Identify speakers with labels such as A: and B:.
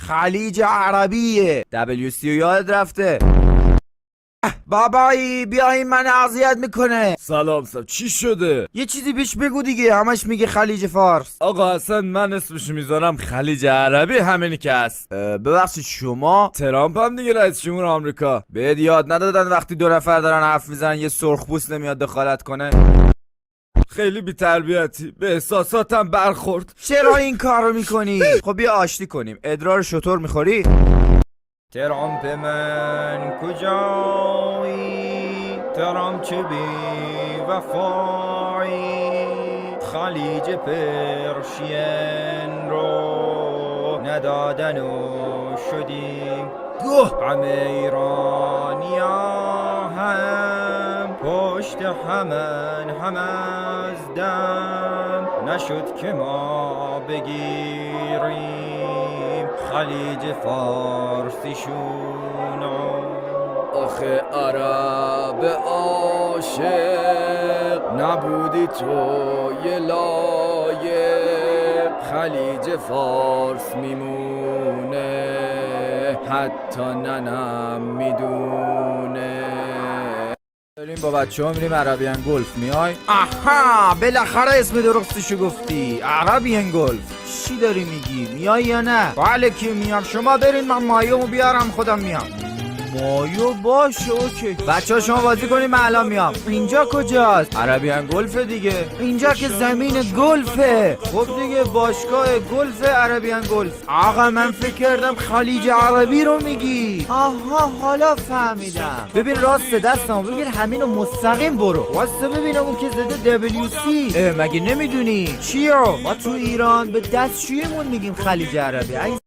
A: خلیج عربیه. WC یاد رفته. بابایی بیایی من اذیت میکنه.
B: سلام چی شده؟
A: یه چیزی بهش بگو دیگه، همش میگه خلیج فارس.
B: آقا اصلا من اسمشو میذارم خلیج عربی، همینی که هست.
A: ببخشید شما
B: ترامپ هم دیگه رئیس جمهور آمریکا.
A: بهت یاد ندادن وقتی دو نفر دارن حرف میزنن یه سرخپوست نمیاد دخالت کنه؟
B: خیلی بی تربیتی، به احساساتم برخورد.
A: چرا این کارو میکنی؟ خب بیا آشتی کنیم. ادرار شطور میخوری؟ ترامپ من کجایی؟ ترامپ چه بی وفایی؟ خلیج پرشین رو ندادن و شدیم همه ایرانیا هم پشت هم از دم نشد که ما بگیریم خلیج فارسیشونو.
B: آخه عرب عاشق نبودی تو یه لایق، خلیج فارس میمونه حتی ننم میدونه.
A: داریم با بچه ها میریم عربین گلف، میای؟ آها بالاخره اسم درستشو گفتی، عربین گلف. چی داری میگی؟ میای یا نه؟ بله که میام. شما برین من مایومو بیارم خودم میام. مایو باشه اوکی. بچه ها شما بازی کنیم من الان میام. اینجا کجاست؟ عربین گلف دیگه. اینجا که زمین گلفه. خب دیگه باشگاه گلف عربین گلف. آقا من فکر کردم خلیج عربی رو میگی. آها حالا فهمیدم. ببین راست دستم بگیر همینو مستقیم برو. واسه ببینم اون که زده WC. مگه نمیدونی چیو؟ ما تو ایران به دستشویمون میگیم خلیج عربی.